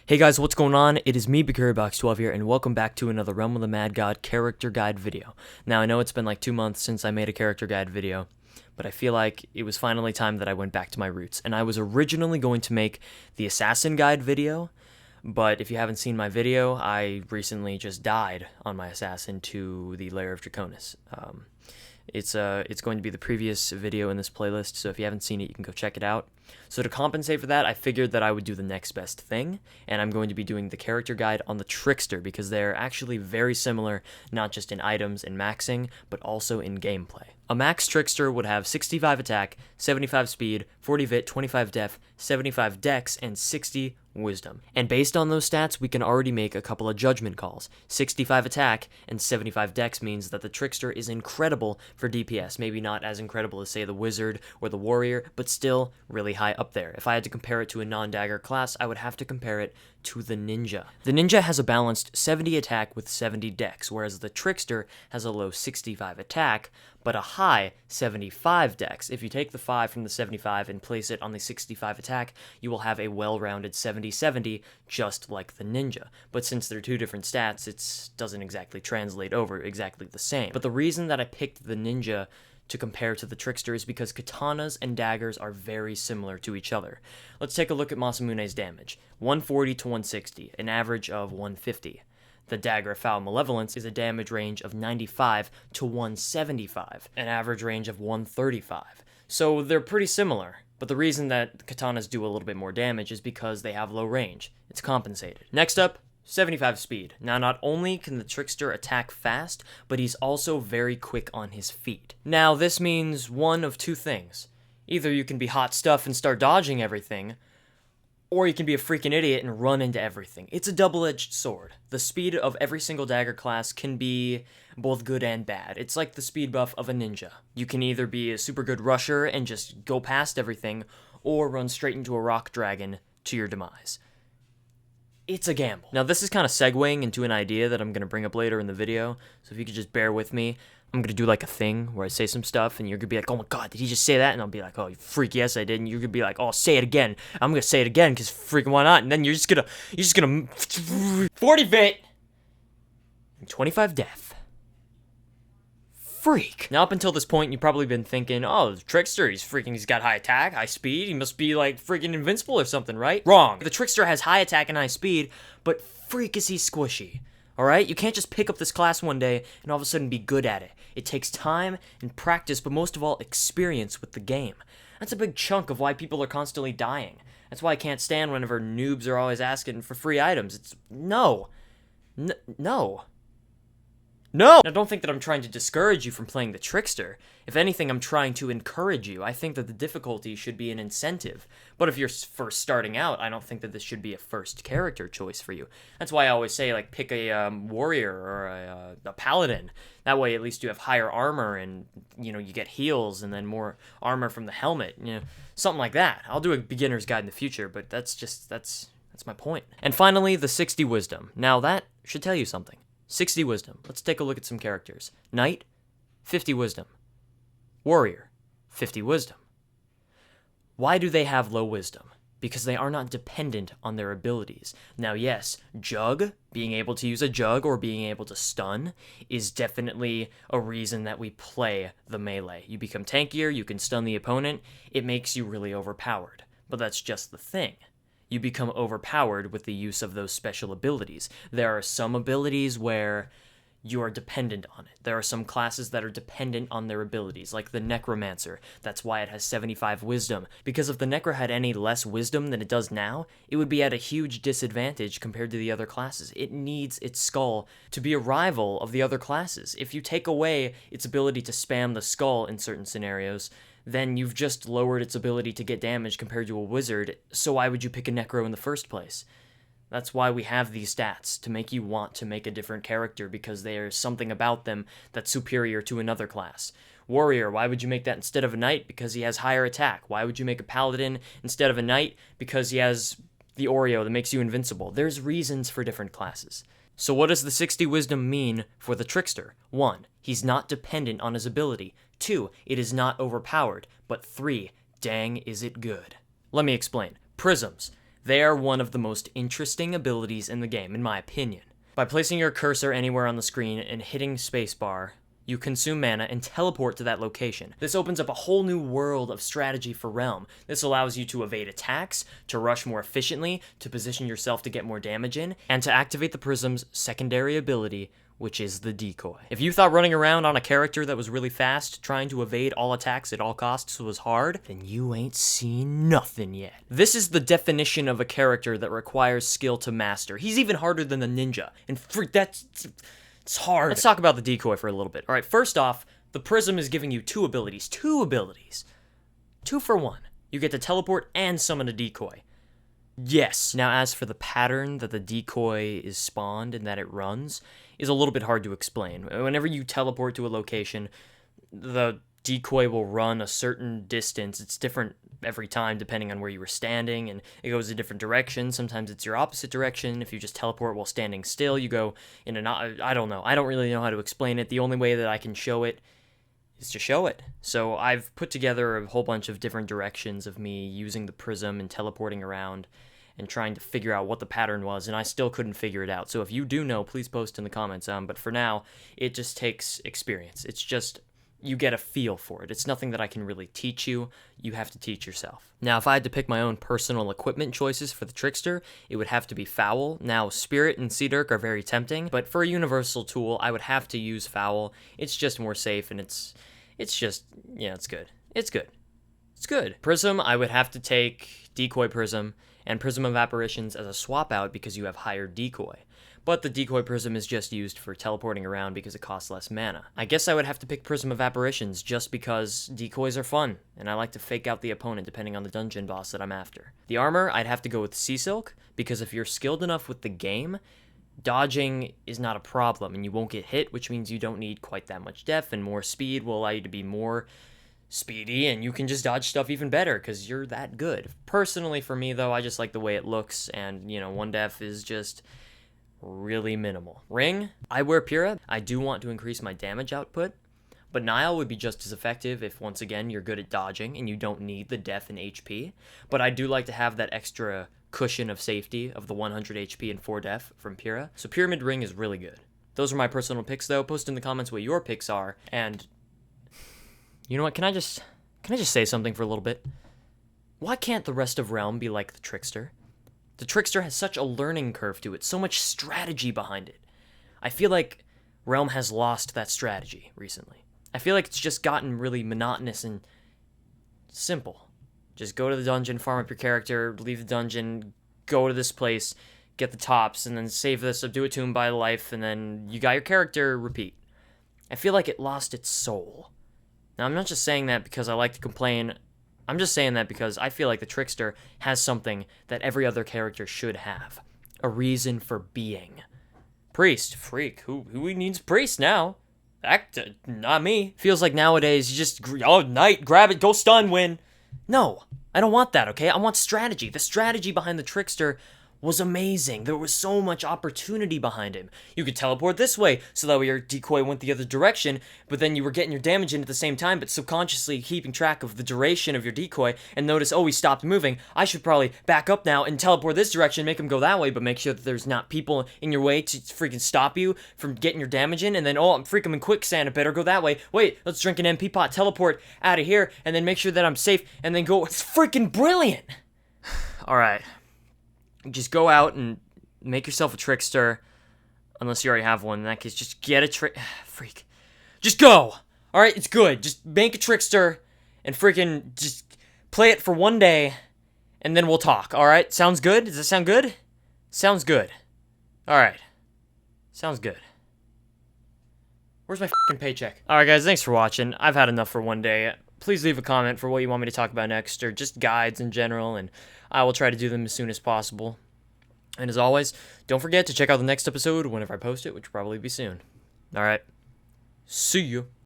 Hey guys, what's going on? It is me, Egoraptor here, and welcome back to another Realm of the Mad God character guide video. Now, I know it's been like 2 months since I made a character guide video, but I feel like it was finally time that I went back to my roots. And I was originally going to make the assassin guide video, but if you haven't seen my video, I recently just died on my assassin to the Lair of Draconis. It's going to be the previous video in this playlist, so if you haven't seen it, you can go check it out. So to compensate for that, I figured that I would do the next best thing, and I'm going to be doing the character guide on the Trickster, because they're actually very similar, not just in items and maxing, but also in gameplay. A max Trickster would have 65 attack, 75 speed, 40 vit, 25 def, 75 dex, and 60 wisdom. And based on those stats, we can already make a couple of judgment calls. 65 attack and 75 dex means that the Trickster is incredible for DPS. Maybe not as incredible as, say, the Wizard or the Warrior, but still really high up there. If I had to compare it to a non-dagger class, I would have to compare it to the Ninja. The Ninja has a balanced 70 attack with 70 dex, whereas the Trickster has a low 65 attack, but a high 75 dex. If you take the 5 from the 75 and place it on the 65 attack, you will have a well-rounded 70-70, just like the Ninja. But since they're two different stats, it doesn't exactly translate over exactly the same. But the reason that I picked the Ninja to compare to the Trickster is because katanas and daggers are very similar to each other. Let's take a look at Masamune's damage. 140 to 160, an average of 150. The dagger of Foul Malevolence is a damage range of 95 to 175, an average range of 135. So they're pretty similar, but the reason that katanas do a little bit more damage is because they have low range. It's compensated. Next up, 75 speed. Now, not only can the Trickster attack fast, but he's also very quick on his feet. Now, this means one of two things. Either you can be hot stuff and start dodging everything, or you can be a freaking idiot and run into everything. It's a double-edged sword. The speed of every single dagger class can be both good and bad. It's like the speed buff of a ninja. You can either be a super good rusher and just go past everything, or run straight into a rock dragon to your demise. It's a gamble. Now, this is kind of segueing into an idea that I'm going to bring up later in the video, so if you could just bear with me, I'm going to do like a thing where I say some stuff, and you're going to be like, oh my god, did he just say that? And I'll be like, oh, you freak, yes I did, and you're going to be like, oh, say it again. I'm going to say it again, because freaking why not? And then you're just going to 40 vit, 25 def. Freak. Now, up until this point, you've probably been thinking, oh, Trickster, he's got high attack, high speed, he must be, like, freaking invincible or something, right? Wrong. The Trickster has high attack and high speed, but freak is he squishy, alright? You can't just pick up this class one day and all of a sudden be good at it. It takes time and practice, but most of all, experience with the game. That's a big chunk of why people are constantly dying. That's why I can't stand whenever noobs are always asking for free items. It's, no. No. No! Now, don't think that I'm trying to discourage you from playing the Trickster. If anything, I'm trying to encourage you. I think that the difficulty should be an incentive. But if you're first starting out, I don't think that this should be a first character choice for you. That's why I always say, like, pick a warrior or a paladin. That way, at least you have higher armor and, you know, you get heals and then more armor from the helmet. You know, something like that. I'll do a beginner's guide in the future, but that's my point. And finally, the 60 wisdom. Now, that should tell you something. 60 wisdom. Let's take a look at some characters. Knight, 50 wisdom. Warrior, 50 wisdom. Why do they have low wisdom? Because they are not dependent on their abilities. Now, yes, Jug, being able to use a Jug or being able to stun, is definitely a reason that we play the melee. You become tankier, you can stun the opponent, it makes you really overpowered. But that's just the thing. You become overpowered with the use of those special abilities. There are some abilities where you are dependent on it. There are some classes that are dependent on their abilities, like the Necromancer. That's why it has 75 wisdom. Because if the Necro had any less wisdom than it does now, it would be at a huge disadvantage compared to the other classes. It needs its skull to be a rival of the other classes. If you take away its ability to spam the skull in certain scenarios, then you've just lowered its ability to get damage compared to a wizard, so why would you pick a Necro in the first place? That's why we have these stats, to make you want to make a different character, because there's something about them that's superior to another class. Warrior, why would you make that instead of a knight? Because he has higher attack. Why would you make a paladin instead of a knight? Because he has the Oreo that makes you invincible. There's reasons for different classes. So what does the 60 wisdom mean for the Trickster? 1. He's not dependent on his ability. 2. It is not overpowered. But 3. Dang, is it good. Let me explain. Prisms. They are one of the most interesting abilities in the game, in my opinion. By placing your cursor anywhere on the screen and hitting spacebar, you consume mana and teleport to that location. This opens up a whole new world of strategy for Realm. This allows you to evade attacks, to rush more efficiently, to position yourself to get more damage in, and to activate the Prism's secondary ability, which is the Decoy. If you thought running around on a character that was really fast, trying to evade all attacks at all costs was hard, then you ain't seen nothing yet. This is the definition of a character that requires skill to master. He's even harder than the ninja, and it's hard. Let's talk about the Decoy for a little bit. All right, first off, the Prism is giving you two abilities. Two for one. You get to teleport and summon a Decoy. Yes. Now, as for the pattern that the Decoy is spawned and that it runs, is a little bit hard to explain. Whenever you teleport to a location, the Decoy will run a certain distance. It's different every time depending on where you were standing, and it goes a different direction. Sometimes it's your opposite direction. If you just teleport while standing still, you go in I don't know. I don't really know how to explain it. The only way that I can show it is to show it. So I've put together a whole bunch of different directions of me using the Prism and teleporting around and trying to figure out what the pattern was, and I still couldn't figure it out. So if you do know, please post in the comments. But for now, it just takes experience. It's just you get a feel for it. It's nothing that I can really teach you. You have to teach yourself. Now, if I had to pick my own personal equipment choices for the Trickster, it would have to be Foul. Now, Spirit and Sea Dirk are very tempting, but for a universal tool, I would have to use Foul. It's just more safe, and it's just, yeah, it's good. It's good. Prism, I would have to take Decoy Prism and Prism of Apparitions as a swap out because you have higher Decoy. But the Decoy Prism is just used for teleporting around because it costs less mana. I guess I would have to pick Prism of Apparitions just because decoys are fun, and I like to fake out the opponent depending on the dungeon boss that I'm after. The armor, I'd have to go with Sea Silk, because if you're skilled enough with the game, dodging is not a problem, and you won't get hit, which means you don't need quite that much def, and more speed will allow you to be more speedy, and you can just dodge stuff even better because you're that good. Personally, for me, though, I just like the way it looks, and, you know, 1 def is just really minimal. Ring, I wear Pyrrha. I do want to increase my damage output, but Nile would be just as effective if, once again, you're good at dodging and you don't need the def and HP, but I do like to have that extra cushion of safety of the 100 HP and 4 def from Pyrrha, so Pyramid Ring is really good. Those are my personal picks, though. Post in the comments what your picks are, and you know what, can I just say something for a little bit? Why can't the rest of Realm be like the Trickster? The Trickster has such a learning curve to it, so much strategy behind it. I feel like Realm has lost that strategy recently. I feel like it's just gotten really monotonous and simple. Just go to the dungeon, farm up your character, leave the dungeon, go to this place, get the tops, and then save this, subdue a tomb by life, and then you got your character, repeat. I feel like it lost its soul. Now, I'm not just saying that because I like to complain. I'm just saying that because I feel like the Trickster has something that every other character should have. A reason for being. Priest. Freak. Who needs priest now? Not me. Feels like nowadays you just, knight, grab it, go stun, win. No, I don't want that, okay? I want strategy. The strategy behind the Trickster was amazing. There was so much opportunity behind him. You could teleport this way, so that way your decoy went the other direction, but then you were getting your damage in at the same time, but subconsciously keeping track of the duration of your decoy, and notice, oh, he stopped moving. I should probably back up now and teleport this direction, make him go that way, but make sure that there's not people in your way to freaking stop you from getting your damage in, and then, oh, I'm freaking in quicksand, I better go that way. Wait, let's drink an MP pot, teleport out of here, and then make sure that I'm safe, and then go. It's freaking brilliant! Alright. Just go out and make yourself a Trickster, unless you already have one. In that case, just get a freak. Just go! Alright, it's good. Just make a Trickster, and freaking just play it for 1 day, and then we'll talk, alright? Sounds good? Does that sound good? Sounds good. Alright. Sounds good. Where's my fucking paycheck? Alright guys, thanks for watching. I've had enough for 1 day. Please leave a comment for what you want me to talk about next, or just guides in general, and I will try to do them as soon as possible. And as always, don't forget to check out the next episode whenever I post it, which will probably be soon. Alright. See you.